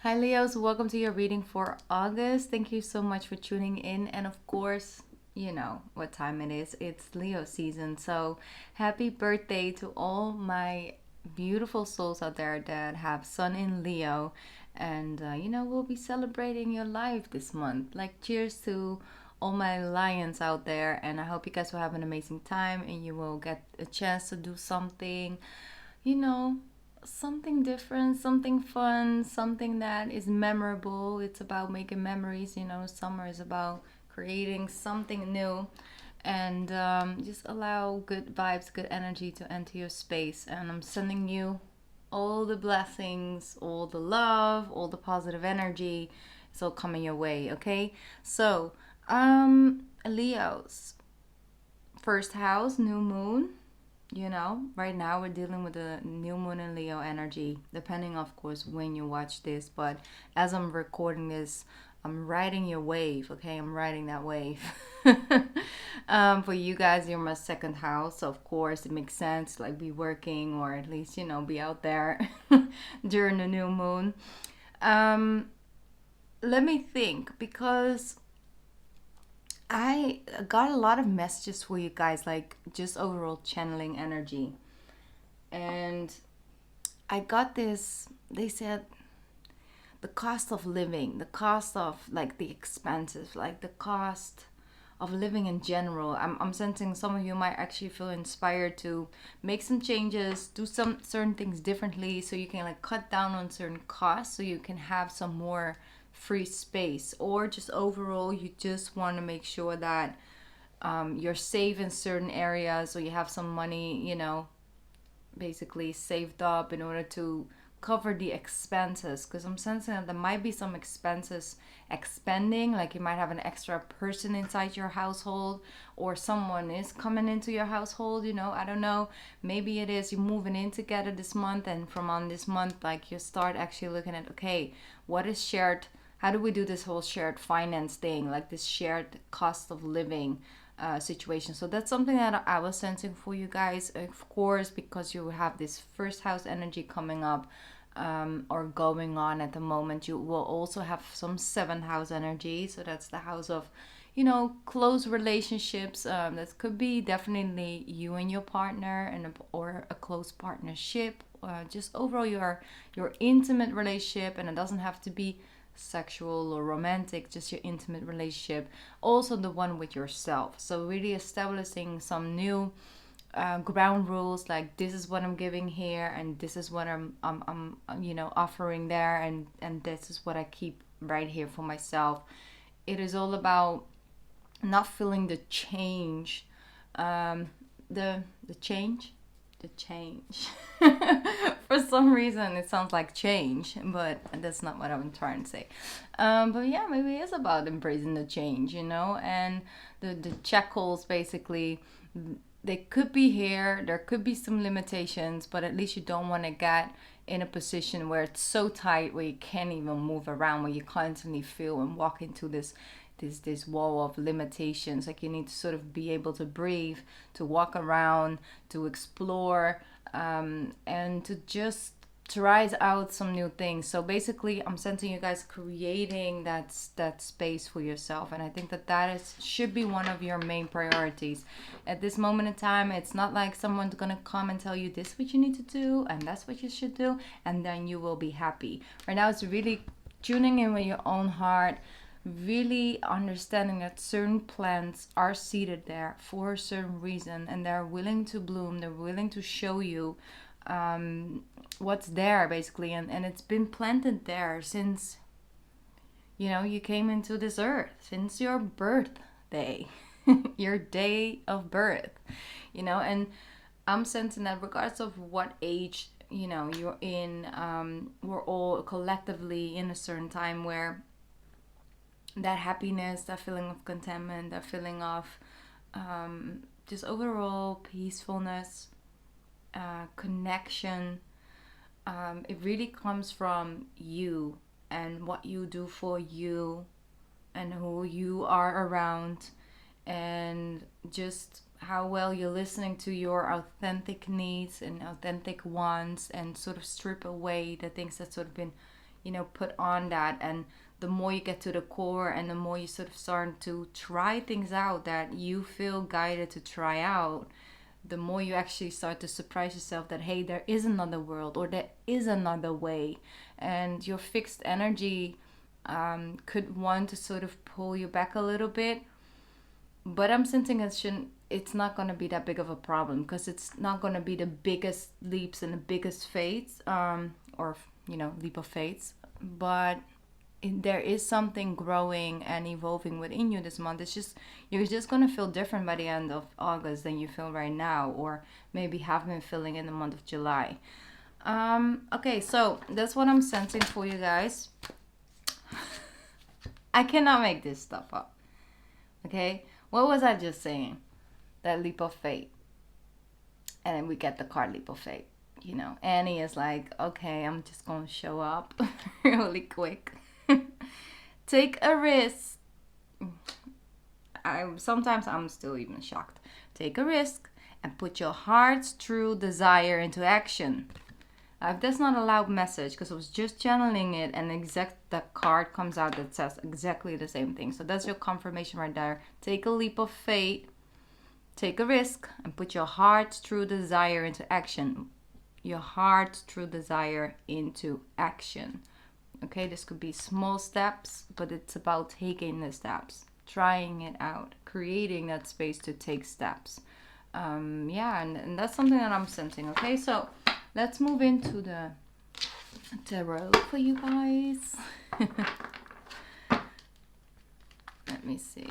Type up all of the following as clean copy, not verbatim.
Hi, Leos. Welcome to your reading for August. Thank you so much for tuning in. And of course, you know what time it is. It's Leo season. So, happy birthday to all my beautiful souls out there that have Sun in Leo. And, we'll be celebrating your life this month. Like, cheers to all my lions out there. And I hope you guys will have an amazing time and you will get a chance to do something you know, something different, something fun, something that is memorable. It's about making memories. Summer is about creating something new and just allow good vibes, good energy to enter your space. And I'm sending you all the blessings, all the love, all the positive energy. It's all coming your way, okay? So, Leo's first house, new moon. Right now we're dealing with the new moon in Leo energy, depending, of course, when you watch this. But as I'm recording this, I'm riding your wave, okay? I'm riding that wave. For you guys, you're my second house. So of course, it makes sense, like be working or at least, be out there during the new moon. Um, Let me think because I got a lot of messages for you guys, like just overall channeling energy. And I got this, they said the cost of living, the cost of like the expenses, like the cost of living in general. I'm sensing some of you might actually feel inspired to make some changes, do some certain things differently so you can like cut down on certain costs so you can have some more free space, or just overall you just want to make sure that you're safe in certain areas, so you have some money, basically saved up in order to cover the expenses, because I'm sensing that there might be some expenses expending, like you might have an extra person inside your household or someone is coming into your household. I don't know, maybe it is you're moving in together this month, and from on this month like you start actually looking at, okay, what is shared, how do we do this whole shared finance thing, like this shared cost of living situation. So that's something that I was sensing for you guys, of course, because you have this first house energy coming up, or going on at the moment. You will also have some seventh house energy. So that's the house of, close relationships. That could be definitely you and your partner, or a close partnership. Just overall your intimate relationship, and it doesn't have to be sexual or romantic, just your intimate relationship, also the one with yourself. So really establishing some new ground rules, like this is what I'm giving here and this is what I'm offering there, and this is what I keep right here for myself. It is all about not feeling the change, um, the change, the change. For some reason, it sounds like change, but that's not what I'm trying to say. But yeah, maybe it's about embracing the change, and the shackles basically. They could be here. There could be some limitations, but at least you don't want to get in a position where it's so tight where you can't even move around, where you constantly feel and walk into this wall of limitations. Like you need to sort of be able to breathe, to walk around, to explore, and to just try out some new things. So basically, I'm sensing you guys creating that space for yourself, and I think that is should be one of your main priorities at this moment in time. It's not like someone's gonna come and tell you this is what you need to do and that's what you should do, and then you will be happy. Right now, it's really tuning in with your own heart, really understanding that certain plants are seated there for a certain reason, and they're willing to bloom, they're willing to show you what's there basically, and it's been planted there since you came into this earth, since your birthday, your day of birth, and I'm sensing that regardless of what age you're in, we're all collectively in a certain time where that happiness, that feeling of contentment, that feeling of just overall peacefulness, connection, it really comes from you and what you do for you and who you are around, and just how well you're listening to your authentic needs and authentic wants, and sort of strip away the things that sort of been put on that. And the more you get to the core and the more you sort of start to try things out that you feel guided to try out, the more you actually start to surprise yourself that, hey, there is another world, or there is another way. And your fixed energy could want to sort of pull you back a little bit. But I'm sensing it's not going to be that big of a problem, because it's not going to be the biggest leaps and the biggest fates, or, leap of fates. But there is something growing and evolving within you this month. You're just going to feel different by the end of August than you feel right now, or maybe have been feeling in the month of July. Okay, so that's what I'm sensing for you guys. I cannot make this stuff up. Okay, what was I just saying? That leap of fate. And then we get the card leap of fate. Annie is like, okay, I'm just gonna show up really quick. Take a risk. Sometimes I'm still even shocked. Take a risk and put your heart's true desire into action. That's not a loud message, because I was just channeling it, and that card comes out that says exactly the same thing. So that's your confirmation right there. Take a leap of faith, take a risk, and put your heart's true desire into action. Your heart's true desire into action. Okay, this could be small steps, but it's about taking the steps, trying it out, creating that space to take steps. And that's something that I'm sensing. Okay, so let's move into the tarot for you guys. Let me see.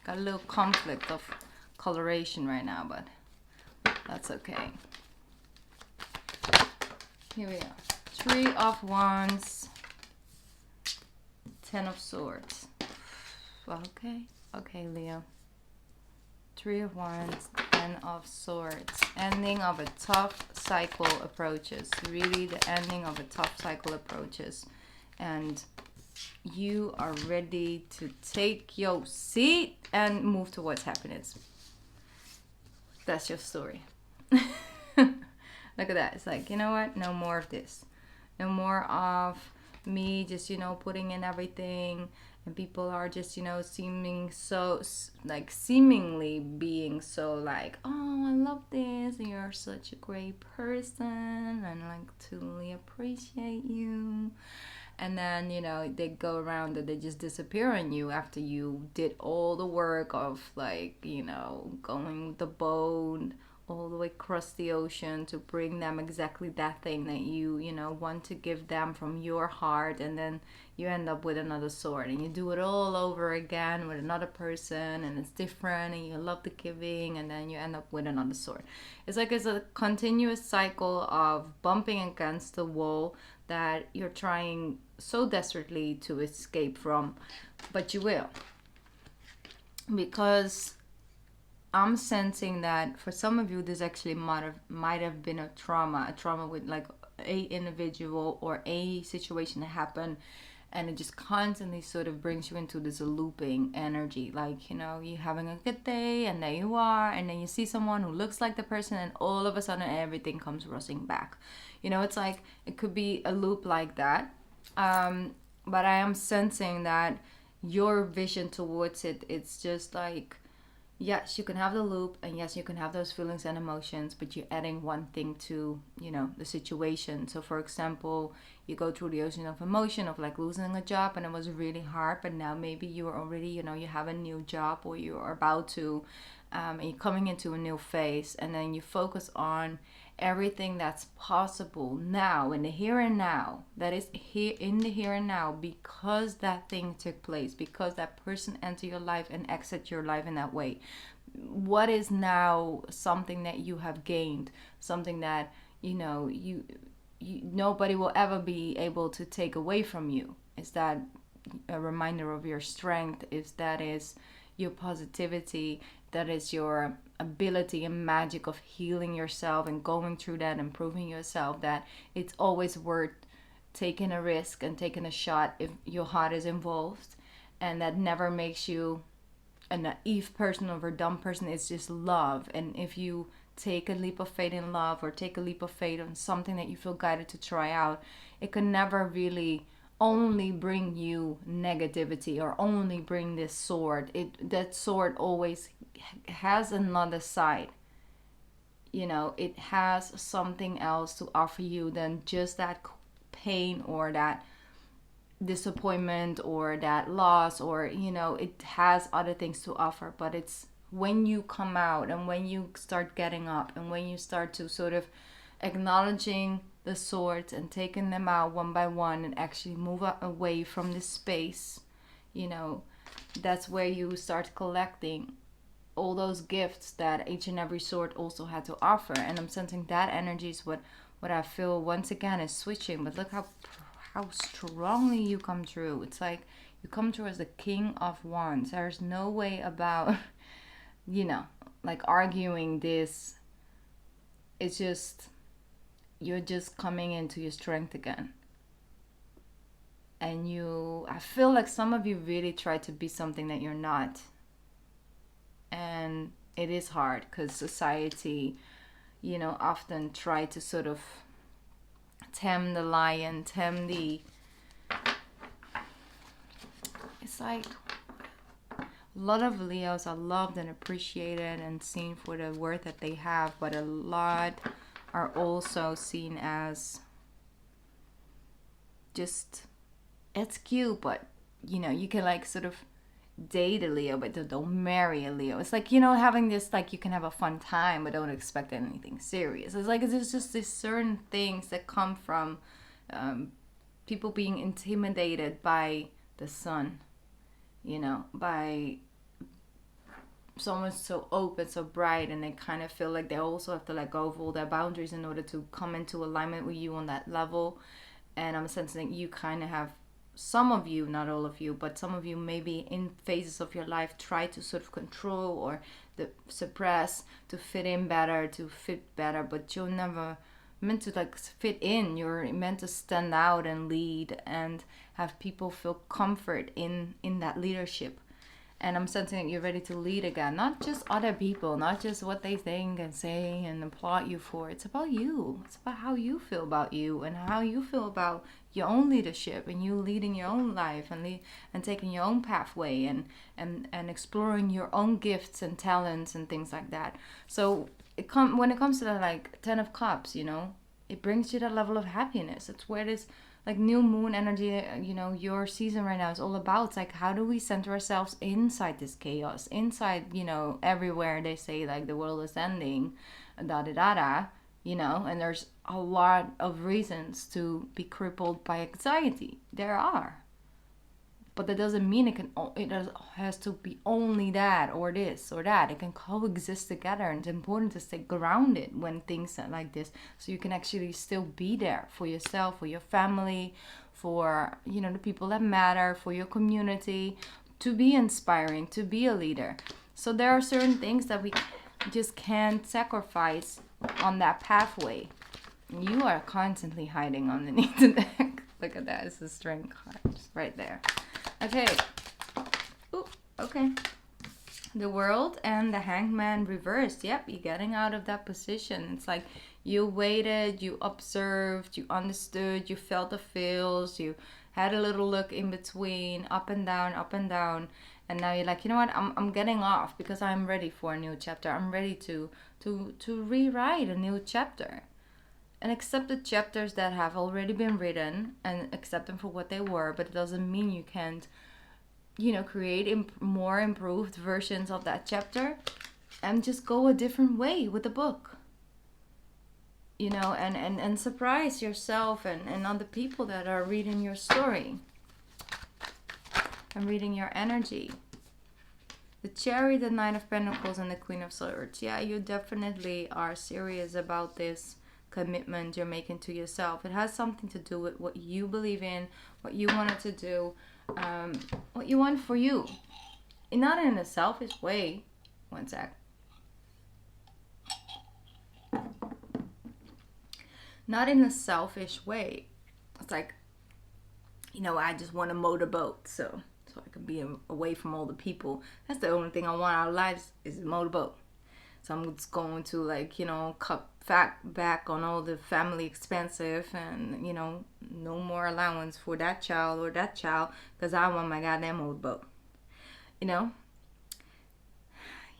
Got a little conflict of coloration right now, but that's okay. Here we are. 3 of Wands, 10 of Swords. Okay, Leo. 3 of Wands, 10 of Swords. Ending of a tough cycle approaches. Really, the ending of a tough cycle approaches. And you are ready to take your seat and move towards happiness. That's your story. Look at that. It's like, you know what? No more of this. No more of me just, putting in everything. And people are just, seemingly being so like, oh, I love this. And you're such a great person. And like, truly appreciate you. And then, they go around and they just disappear on you after you did all the work of like, going with the boat all the way across the ocean to bring them exactly that thing that you want to give them from your heart. And then you end up with another sword, and you do it all over again with another person, and it's different, and you love the giving, and then you end up with another sword. It's like it's a continuous cycle of bumping against the wall that you're trying so desperately to escape from, but you will, because I'm sensing that for some of you this actually might have been a trauma with like a individual or a situation that happened, and it just constantly sort of brings you into this looping energy. Like, you're having a good day, and there you are, and then you see someone who looks like the person, and all of a sudden everything comes rushing back. It's like it could be a loop like that. But I am sensing that your vision towards it, it's just like, yes, you can have the loop, and yes, you can have those feelings and emotions, but you're adding one thing to, the situation. So for example, you go through the ocean of emotion of like losing a job, and it was really hard, but now maybe you are already, you have a new job, or you are about to, and you're coming into a new phase, and then you focus on everything that's possible now, in the here and now, that is here in the here and now, because that thing took place, because that person entered your life and exit your life in that way. What is now something that you have gained, something that you nobody will ever be able to take away from you? Is that a reminder of your strength? Is your positivity? That is your ability and magic of healing yourself and going through that and proving yourself that it's always worth taking a risk and taking a shot if your heart is involved. And that never makes you a naive person or a dumb person. It's just love. And if you take a leap of faith in love or take a leap of faith on something that you feel guided to try out, it can never really only bring you negativity or only bring this sword. That sword always has another side. You know, it has something else to offer you than just that pain or that disappointment or that loss, or you know, it has other things to offer. But it's when you come out and when you start getting up and when you start to sort of acknowledging the swords and taking them out one by one and actually move away from this space, you know, that's where you start collecting all those gifts that each and every sword also had to offer. And I'm sensing that energy is what I feel once again is switching. But look how strongly you come through. It's like you come through as the King of Wands. There's no way about you know, like arguing this. It's just, you're just coming into your strength again. And I feel like some of you really try to be something that you're not. And it is hard because society, you know, often try to sort of tame the lion, it's like a lot of Leos are loved and appreciated and seen for the worth that they have, but a lot are also seen as just, it's cute, but you know, you can like sort of date a Leo, but don't marry a Leo. It's like, you know, having this, like, you can have a fun time, but don't expect anything serious. It's like, there's just these certain things that come from people being intimidated by the sun, you know, by someone so open, so bright, and they kind of feel like they also have to let go of all their boundaries in order to come into alignment with you on that level. And I'm sensing you kind of have, some of you, not all of you, but some of you maybe in phases of your life try to sort of control or suppress to fit in better, to fit better, but you're never meant to like fit in. You're meant to stand out and lead and have people feel comfort in that leadership. And I'm sensing that you're ready to lead again. Not just other people, not just what they think and say and applaud you for. It's about you. It's about how you feel about you and how you feel about your own leadership and you leading your own life and taking your own pathway and exploring your own gifts and talents and things like that. So when it comes to the like 10 of Cups, you know, it brings you that level of happiness. It's where this like new moon energy, you know, your season right now is all about. It's like, how do we center ourselves inside this chaos, inside, you know, everywhere they say like the world is ending, da da da da, you know, and there's a lot of reasons to be crippled by anxiety. There are. But that doesn't mean it has to be only that or this or that. It can coexist together, and it's important to stay grounded when things are like this, so you can actually still be there for yourself, for your family, for, you know, the people that matter, for your community, to be inspiring, to be a leader. So there are certain things that we just can't sacrifice on that pathway. You are constantly hiding underneath the deck. Look at that. It's a strength card just right there. Okay. Ooh, okay. The World and the Hangman reversed. Yep, you're getting out of that position. It's like you waited, you observed, you understood, you felt the feels, you had a little look in between, up and down, and now you're like, you know what, I'm getting off because I'm ready for a new chapter. I'm ready to rewrite a new chapter. And accept the chapters that have already been written and accept them for what they were, but it doesn't mean you can't, you know, create more improved versions of that chapter and just go a different way with the book. You know, and surprise yourself and other people that are reading your story and reading your energy. The Chariot, the Knight of Pentacles, and the Queen of Swords. Yeah, you definitely are serious about this commitment you're making to yourself. It has something to do with what you believe in, what you wanted to do, what you want for you. And not in a selfish way. One sec. Not in a selfish way. It's like, you know, I just want to motorboat so I can be away from all the people. That's the only thing I want out of life is a motorboat. Someone's going to, like, cut back on all the family expensive, and no more allowance for that child or that child because I want my goddamn motorboat. You know,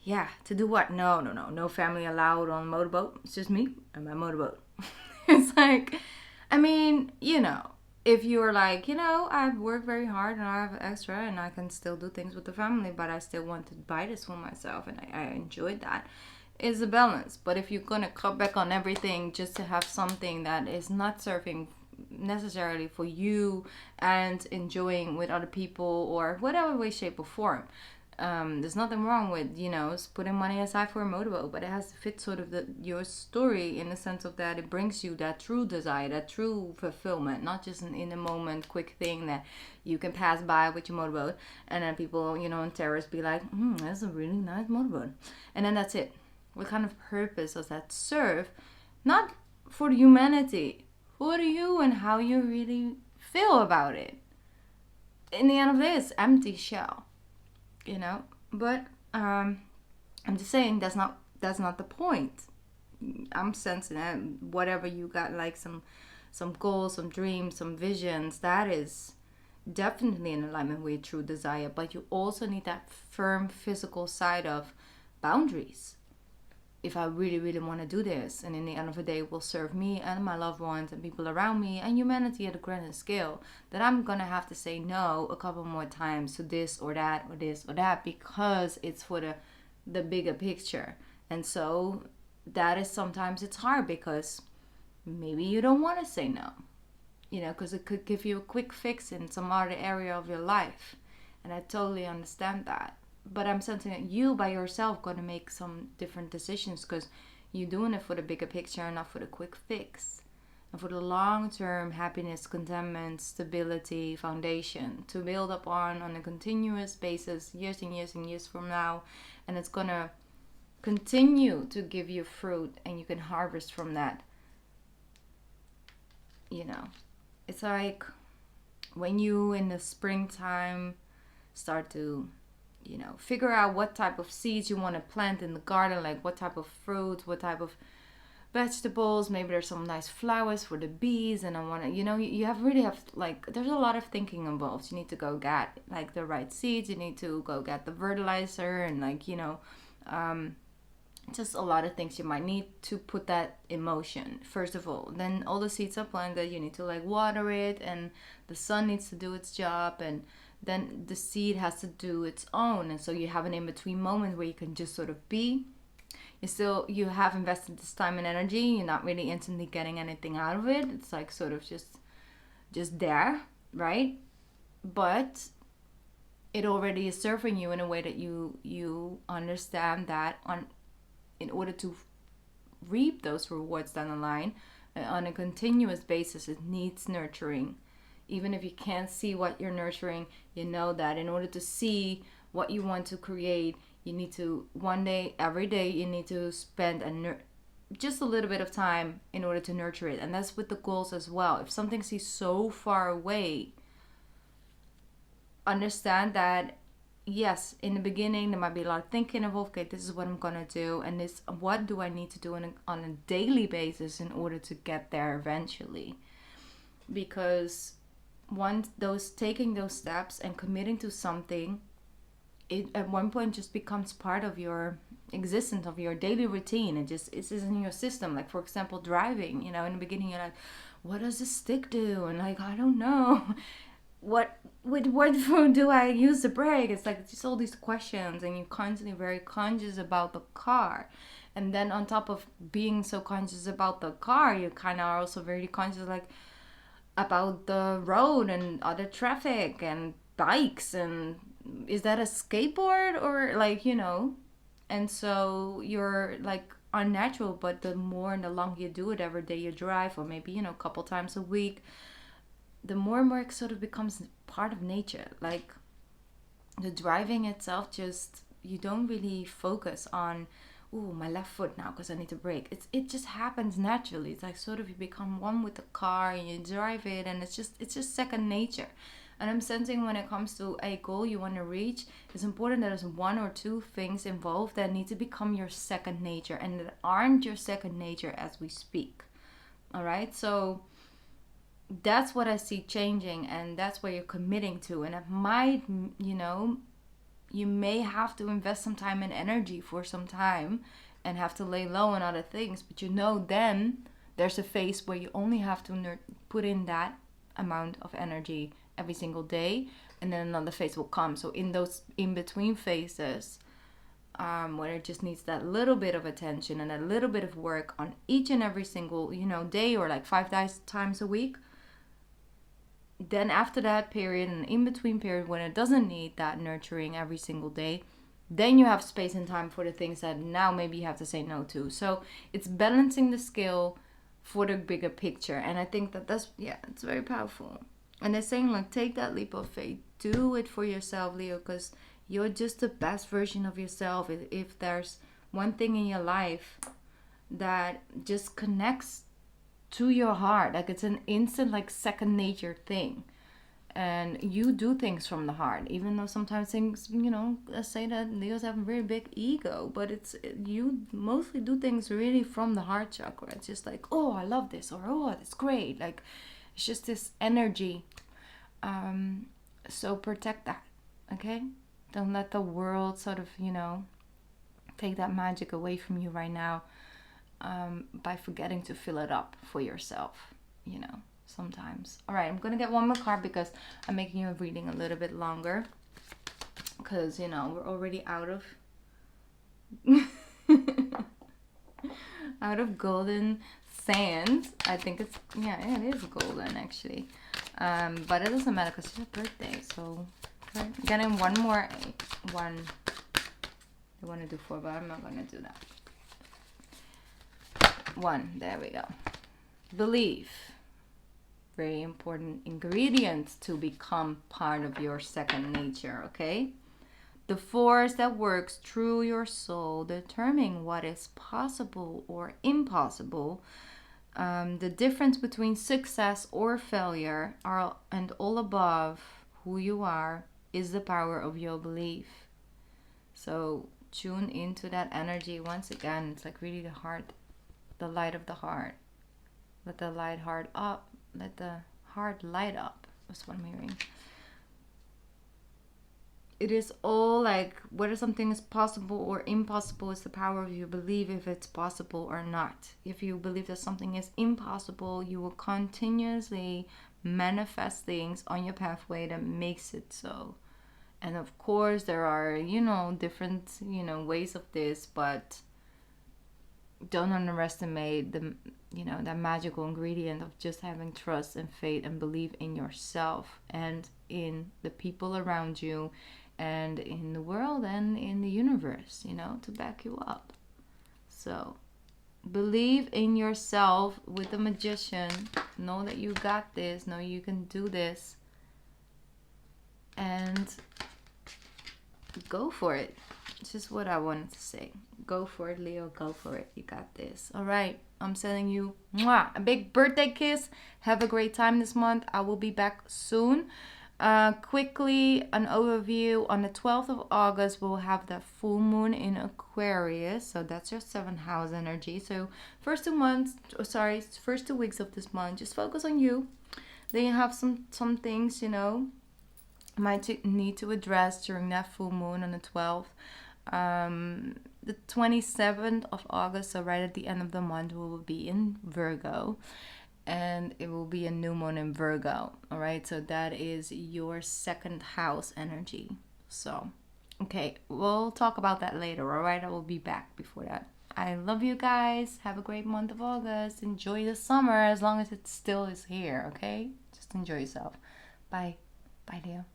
yeah, to do what? No family allowed on motorboat. It's just me and my motorboat. It's like, I mean, if you're like, I've worked very hard and I have extra and I can still do things with the family, but I still want to buy this for myself and I enjoyed that, is a balance. But if you're gonna cut back on everything just to have something that is not serving necessarily for you and enjoying with other people or whatever way, shape, or form, there's nothing wrong with putting money aside for a motorboat, but it has to fit sort of your story in the sense of that it brings you that true desire, that true fulfillment, not just an in the moment quick thing that you can pass by with your motorboat, and then people in terrorists be like, that's a really nice motorboat, and then that's it. What kind of purpose does that serve? Not for the humanity, for you and how you really feel about it. In the end of this, empty shell. But I'm just saying that's not the point. I'm sensing that whatever you got, like some goals, some dreams, some visions, that is definitely in alignment with true desire. But you also need that firm physical side of boundaries. If I really, really want to do this, and in the end of the day it will serve me and my loved ones and people around me and humanity at a grander scale, that I'm gonna have to say no a couple more times to this or that or this or that, because it's for the bigger picture. And so that is, sometimes it's hard because maybe you don't want to say no, because it could give you a quick fix in some other area of your life, and I totally understand that. But I'm sensing that you by yourself got to make some different decisions, because you're doing it for the bigger picture and not for the quick fix, and for the long-term happiness, contentment, stability, foundation to build up on a continuous basis, years and years and years from now. And it's gonna continue to give you fruit, and you can harvest from that. It's like when you in the springtime start to figure out what type of seeds you want to plant in the garden, like what type of fruits, what type of vegetables. Maybe there's some nice flowers for the bees, and I want to, you really have, like, there's a lot of thinking involved. You need to go get like the right seeds, you need to go get the fertilizer, and like just a lot of things you might need to put that in motion first of all. Then all the seeds are planted, you need to like water it, and the sun needs to do its job, and then the seed has to do its own. And so you have an in-between moment where you can just sort of be. You have invested this time and energy, you're not really instantly getting anything out of it. It's like sort of just there, right? But it already is serving you in a way that you understand that in order to reap those rewards down the line on a continuous basis, it needs nurturing. Even if you can't see what you're nurturing, you know that in order to see what you want to create, you need to, one day, every day, you need to spend just a little bit of time in order to nurture it. And that's with the goals as well. If something seems so far away, understand that, yes, in the beginning, there might be a lot of thinking of, okay, this is what I'm going to do. And what do I need to do on a daily basis in order to get there eventually? Because taking those steps and committing to something, it at one point just becomes part of your existence, of your daily routine. It's in your system. Like, for example, driving, in the beginning you're like, what does the stick do? And like, I don't know. What food do I use the brake? It's like just all these questions, and you're constantly very conscious about the car. And then on top of being so conscious about the car, you kind of are also very conscious like about the road and other traffic and bikes, and is that a skateboard or like, and so you're like unnatural. But the more and the longer you do it every day you drive, or maybe a couple times a week, the more and more it sort of becomes part of nature. Like the driving itself, just you don't really focus on, ooh, my left foot now because I need to brake. It just happens naturally. It's like sort of you become one with the car and you drive it, and it's just second nature. And I'm sensing when it comes to a goal you want to reach, it's important that there's one or two things involved that need to become your second nature and that aren't your second nature as we speak. All right, so that's what I see changing, and that's what you're committing to. And it might, you may have to invest some time and energy for some time and have to lay low on other things, but then there's a phase where you only have to put in that amount of energy every single day, and then another phase will come. So in those in between phases, when it just needs that little bit of attention and a little bit of work on each and every single day, or like 5 times a week, then after that period, and in between period when it doesn't need that nurturing every single day, then you have space and time for the things that now maybe you have to say no to. So it's balancing the scale for the bigger picture. And I think it's very powerful. And they're saying, like, take that leap of faith. Do it for yourself, Leo, because you're just the best version of yourself. If there's one thing in your life that just connects to your heart, like it's an instant, like, second nature thing, and you do things from the heart, even though sometimes things, let's say that Leos have a very big ego, but you mostly do things really from the heart chakra. It's just like, oh, I love this, or oh, that's great. Like, it's just this energy. So protect that, okay? Don't let the world sort of, take that magic away from you right now, by forgetting to fill it up for yourself, sometimes. All right, I'm gonna get one more card because I'm making your reading a little bit longer, because we're already out of golden sand. I think it is golden actually, but it doesn't matter because it's your birthday. So okay. Getting one more one. I want to do 4, but I'm not gonna do that. 1, there we go. Belief. Very important ingredient to become part of your second nature, okay? The force that works through your soul, determining what is possible or impossible. The difference between success or failure and all above who you are is the power of your belief. So tune into that energy once again. It's like really the heart, the light of the heart. Let the heart light up. That's what I'm hearing. It is all like whether something is possible or impossible is the power of your belief, if it's possible or not. If you believe that something is impossible, you will continuously manifest things on your pathway that makes it so. And of course there are, different, ways of this, but don't underestimate that magical ingredient of just having trust and faith and belief in yourself and in the people around you and in the world and in the universe, to back you up. So believe in yourself with the Magician. Know that you got this. Know you can do this. And go for it. It's just what I wanted to say. Go for it, Leo. Go for it. You got this. All right. I'm sending you a big birthday kiss. Have a great time this month. I will be back soon. Quickly, an overview. On the 12th of August, we'll have the full moon in Aquarius. So that's your 7th house energy. So first 2 weeks of this month, just focus on you. Then you have some things, might need to address during that full moon on the 12th. The 27th of August, so right at the end of the month, we will be in Virgo, and it will be a new moon in Virgo. All right, so that is your 2nd house energy. So okay, we'll talk about that later. All right, I will be back before that. I love you guys. Have a great month of August. Enjoy the summer as long as it still is here. Okay, just enjoy yourself. Bye. Leo.